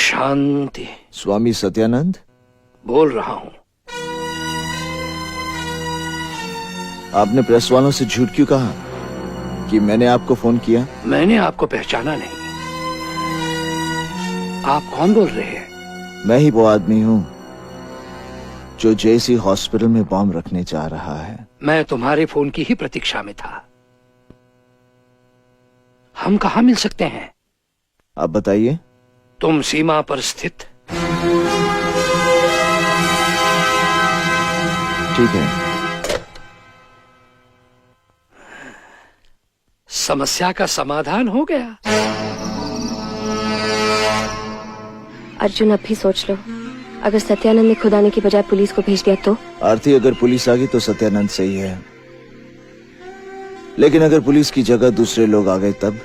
शांति। स्वामी सत्यानंद बोल रहा हूं। आपने प्रेस वालों से झूठ क्यों कहा कि मैंने आपको फोन किया? मैंने आपको पहचाना नहीं। आप कौन बोल रहे हैं? मैं ही वो आदमी हूं जो जेसी हॉस्पिटल में बॉम्ब रखने जा रहा है। मैं तुम्हारे फोन की ही प्रतीक्षा में था। हम कहां मिल सकते हैं? आप बताइए। तुम सीमा पर स्थित। ठीक है। समस्या का समाधान हो गया। अर्जुन, अब भी सोच लो, अगर सत्यानंद ने खुद आने की बजाय पुलिस को भेज दिया तो? आरती, अगर पुलिस आ गई तो सत्यानंद सही है, लेकिन अगर पुलिस की जगह दूसरे लोग आ गए तब?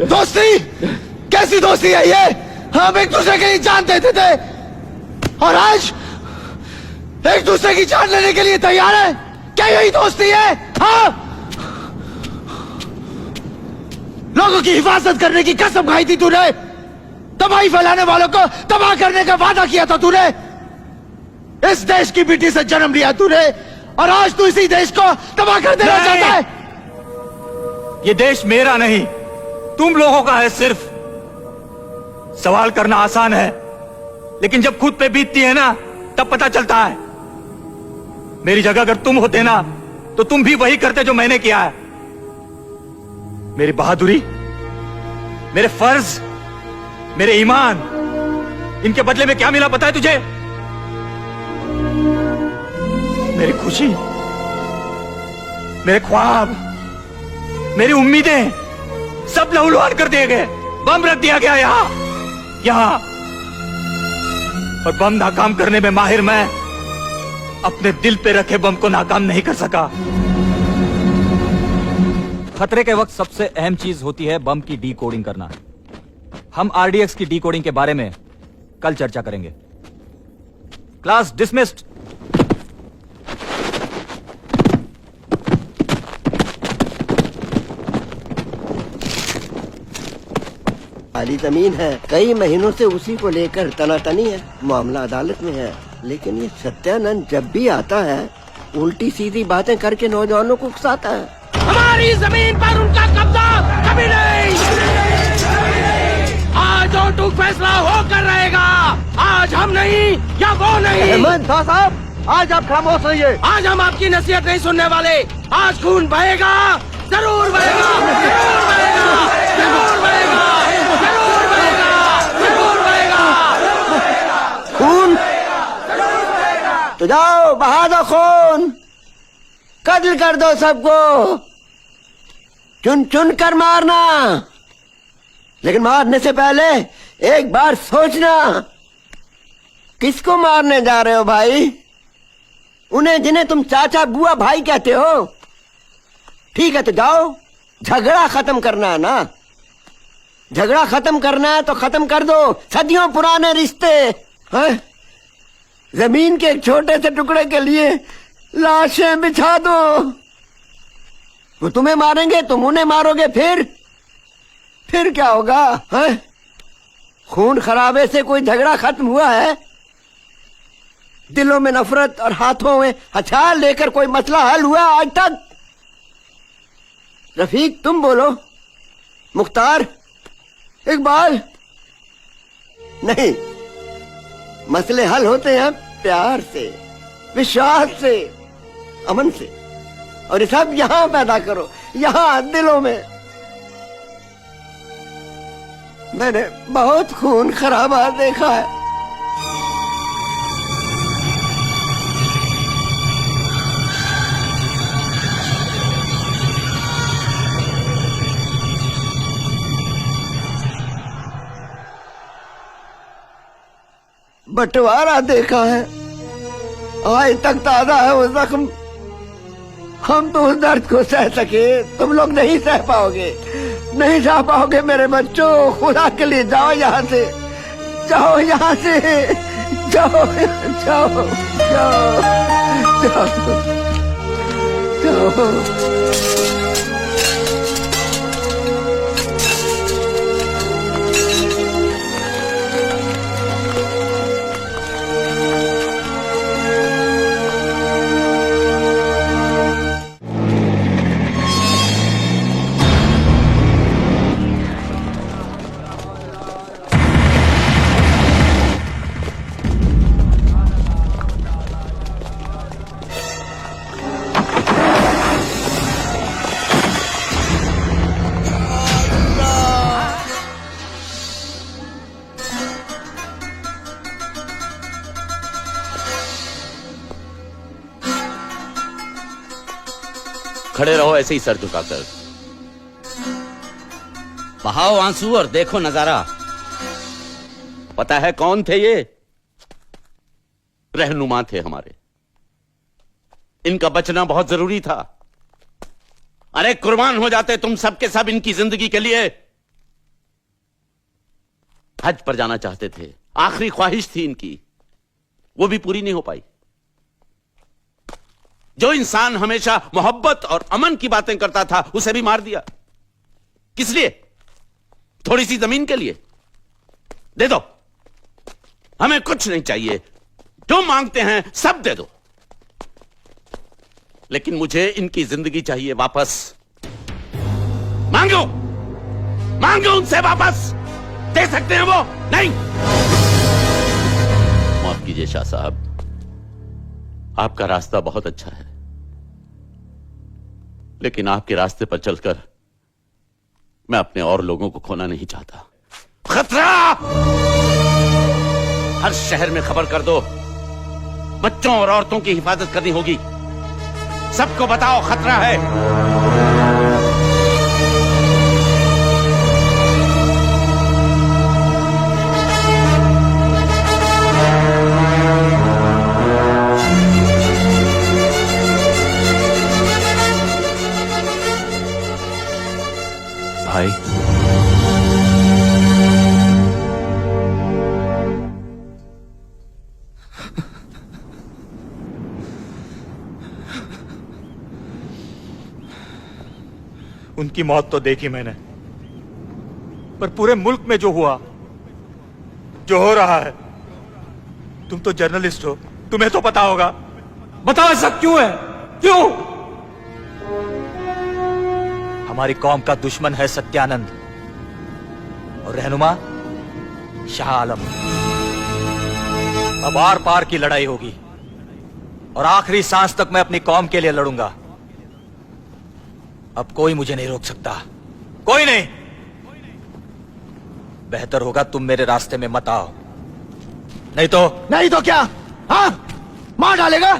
दोस्ती? कैसी दोस्ती है ये? हम एक दूसरे की जान देते थे और आज एक दूसरे की जान लेने के लिए तैयार है। क्या यही दोस्ती है? हाँ, लोगों की हिफाजत करने की कसम खाई थी तूने, तबाही फैलाने वालों को तबाह करने का वादा किया था तूने, इस देश की मिट्टी से जन्म लिया तूने और आज तू इसी देश को तबाह कर देना चाहता है। ये देश मेरा नहीं, तुम लोगों का है। सिर्फ सवाल करना आसान है, लेकिन जब खुद पे बीतती है ना तब पता चलता है। मेरी जगह अगर तुम होते ना तो तुम भी वही करते जो मैंने किया है। मेरी बहादुरी, मेरे फर्ज, मेरे ईमान, इनके बदले में क्या मिला पता है तुझे? मेरी खुशी, मेरे ख्वाब, मेरी उम्मीदें सब लहूलुहान कर दिए गए। बम रख दिया गया यहां। और बम नाकाम करने में माहिर मैं अपने दिल पे रखे बम को नाकाम नहीं कर सका। खतरे के वक्त सबसे अहम चीज होती है बम की डीकोडिंग करना। हम आरडीएक्स की डीकोडिंग के बारे में कल चर्चा करेंगे। Class dismissed. खाली जमीन है, कई महीनों से उसी को लेकर तनातनी है। मामला अदालत में है, लेकिन ये सत्यानंद जब भी आता है उल्टी सीधी बातें करके नौजवानों को उकसाता है। हमारी जमीन पर उनका कब्जा कभी नहीं। आज ऑटो फैसला होकर रहेगा। आज हम नहीं या वो नहीं। अहमद साहब, आज आप खामोश रहिए। आज हम आपकी नसीहत नहीं सुनने वाले। आज खून बहेगा, जरूर बहेगा, जरूर बहेगा, जरूर बहेगा, जरूर बहेगा, जरूर बहेगा। खून तो जाओ बहा दो खून, कत्ल कर दो सबको, चुन चुन कर मारना, लेकिन मारने से पहले एक बार सोचना, किसको मारने जा रहे हो भाई? उन्हें जिन्हें तुम चाचा बुआ भाई कहते हो। ठीक है तो जाओ, झगड़ा खत्म करना है ना? झगड़ा खत्म करना है तो खत्म कर दो सदियों पुराने रिश्ते। हैं? जमीन के एक छोटे से टुकड़े के लिए लाशें बिछा दो। वो तुम्हें मारेंगे, तुम उन्हें मारोगे, फिर क्या होगा? हैं? खून खराबे से कोई झगड़ा खत्म हुआ है? दिलों में नफरत और हाथों में हथियार लेकर कोई मसला हल हुआ आज तक? रफीक तुम बोलो, मुख्तार, इकबाल। नहीं, मसले हल होते हैं प्यार से, विश्वास से, अमन से। और ये सब यहां पैदा करो, यहां दिलों में। मैंने बहुत खून खराबा देखा है। बंटवारा देखा है, आज तक ताजा है वो जख्म। हम तो उस दर्द को सह सके, तुम लोग नहीं सह पाओगे, नहीं सह पाओगे मेरे बच्चों। खुदा के लिए जाओ यहाँ से, जाओ यहाँ से, जाओ जाओ जाओ जाओ जाओ। खड़े रहो ऐसे ही सर झुकाकर, बहाओ आंसू और देखो नजारा। पता है कौन थे ये? रहनुमा थे हमारे। इनका बचना बहुत जरूरी था। अरे कुर्बान हो जाते तुम सबके सब इनकी जिंदगी के लिए। हज पर जाना चाहते थे, आखिरी ख्वाहिश थी इनकी, वो भी पूरी नहीं हो पाई। जो इंसान हमेशा मोहब्बत और अमन की बातें करता था, उसे भी मार दिया। किस लिए? थोड़ी सी जमीन के लिए। दे दो, हमें कुछ नहीं चाहिए, जो मांगते हैं सब दे दो, लेकिन मुझे इनकी जिंदगी चाहिए वापस। मांगो, मांगो उनसे वापस। दे सकते हैं वो? नहीं। माफ कीजिए शाह साहब, आपका रास्ता बहुत अच्छा है, लेकिन आपके रास्ते पर चलकर मैं अपने और लोगों को खोना नहीं चाहता। खतरा! हर शहर में खबर कर दो, बच्चों और औरतों की हिफाजत करनी होगी। सबको बताओ खतरा है। भाई, उनकी मौत तो देखी मैंने, पर पूरे मुल्क में जो हुआ, जो हो रहा है, तुम तो जर्नलिस्ट हो, तुम्हें तो पता होगा। बताओ ऐसा क्यों है? क्यों? हमारी कौम का दुश्मन है सत्यानंद और रहनुमा शाह आलम। अब आर पार की लड़ाई होगी और आखिरी सांस तक मैं अपनी कौम के लिए लड़ूंगा। अब कोई मुझे नहीं रोक सकता, कोई नहीं। बेहतर होगा तुम मेरे रास्ते में मत आओ, नहीं तो क्या? हाँ, मार डालेगा?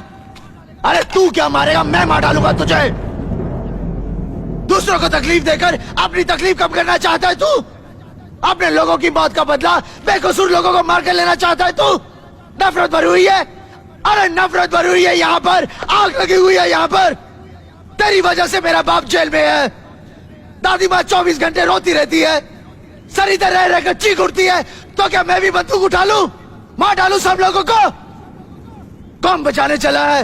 अरे तू क्या मारेगा? मैं मार डालूंगा तुझे। दूसरों को तकलीफ देकर अपनी तकलीफ कम करना चाहता है तू? अपने लोगों की मौत का बदला बेकसूर लोगों को मार कर लेना चाहता है तू? नफरत भरी हुई है, अरे नफरत भरी हुई है यहाँ पर, आग लगी हुई है यहाँ पर। तेरी वजह से मेरा बाप जेल में है, दादी माँ 24 घंटे रोती रहती है, सरिता रह रहकर चीख उठती है। तो क्या मैं भी बंदूक उठा लूं, मार डालूं सब लोगों को? कौम बचाने चला है,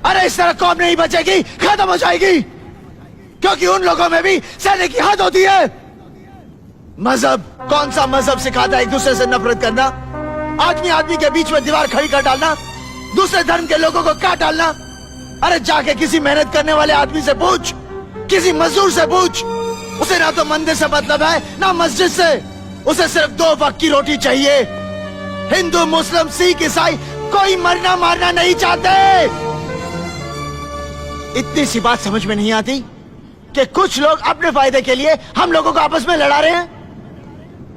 अरे इस तरह कौम नहीं बचेगी, खत्म हो जाएगी, क्योंकि उन लोगों में भी सहने की हद होती है। मजहब, कौन सा मजहब सिखाता है एक दूसरे से नफरत करना? आदमी आदमी के बीच में दीवार खड़ी कर डालना, दूसरे धर्म के लोगों को काट डालना। अरे जाके किसी मेहनत करने वाले आदमी से पूछ, किसी मजदूर से पूछ, उसे ना तो मंदिर से मतलब है ना मस्जिद से, उसे सिर्फ 2 वक्त की रोटी चाहिए। हिंदू, मुस्लिम, सिख, ईसाई कोई मरना मारना नहीं चाहते। इतनी सी बात समझ में नहीं आती कि कुछ लोग अपने फायदे के लिए हम लोगों को आपस में लड़ा रहे हैं,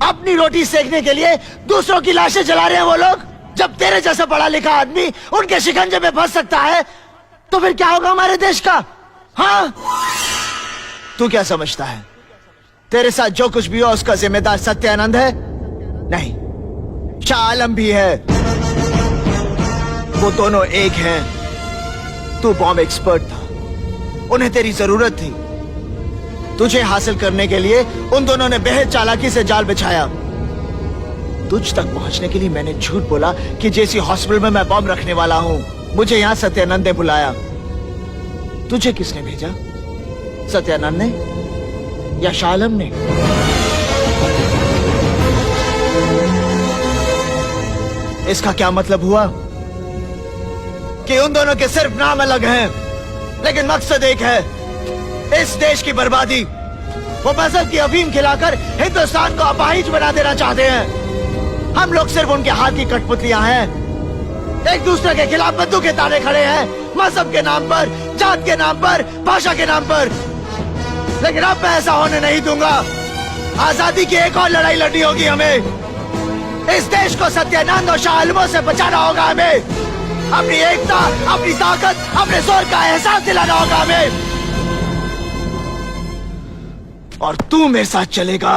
अपनी रोटी सेकने के लिए दूसरों की लाशें जला रहे हैं वो लोग। जब तेरे जैसा पढ़ा लिखा आदमी उनके शिकंजे में फंस सकता है तो फिर क्या होगा हमारे देश का? हाँ, तू क्या समझता है तेरे साथ जो कुछ भी हो उसका जिम्मेदार सत्यानंद है? नहीं, शाह आलम भी है। वो दोनों एक हैं। तू बॉम्ब एक्सपर्ट था, उन्हें तेरी जरूरत थी, तुझे हासिल करने के लिए उन दोनों ने बेहद चालाकी से जाल बिछाया। तुझ तक पहुंचने के लिए मैंने झूठ बोला कि जेसी हॉस्पिटल में मैं बॉम्ब रखने वाला हूं। मुझे यहां सत्यानंद ने बुलाया। तुझे किसने भेजा, सत्यानंद ने या शाह आलम ने? इसका क्या मतलब हुआ कि उन दोनों के सिर्फ नाम अलग हैं, लेकिन मकसद एक है, इस देश की बर्बादी। वो मजहब की अफीम खिलाकर हिंदुस्तान को अपाहिज बना देना चाहते हैं। हम लोग सिर्फ उनके हाथ की कठपुतलियां हैं, एक दूसरे के खिलाफ बंदूकें ताने खड़े हैं, मजहब के नाम पर, जात के नाम पर, भाषा के नाम पर। लेकिन अब मैं ऐसा होने नहीं दूंगा। आजादी की एक और लड़ाई लड़नी होगी हमें। इस देश को सत्यानंद और शाह आलमों से बचाना होगा हमें। अपनी एकता, अपनी ताकत, अपने जोर का एहसास दिलाना होगा हमें। और तू मेरे साथ चलेगा।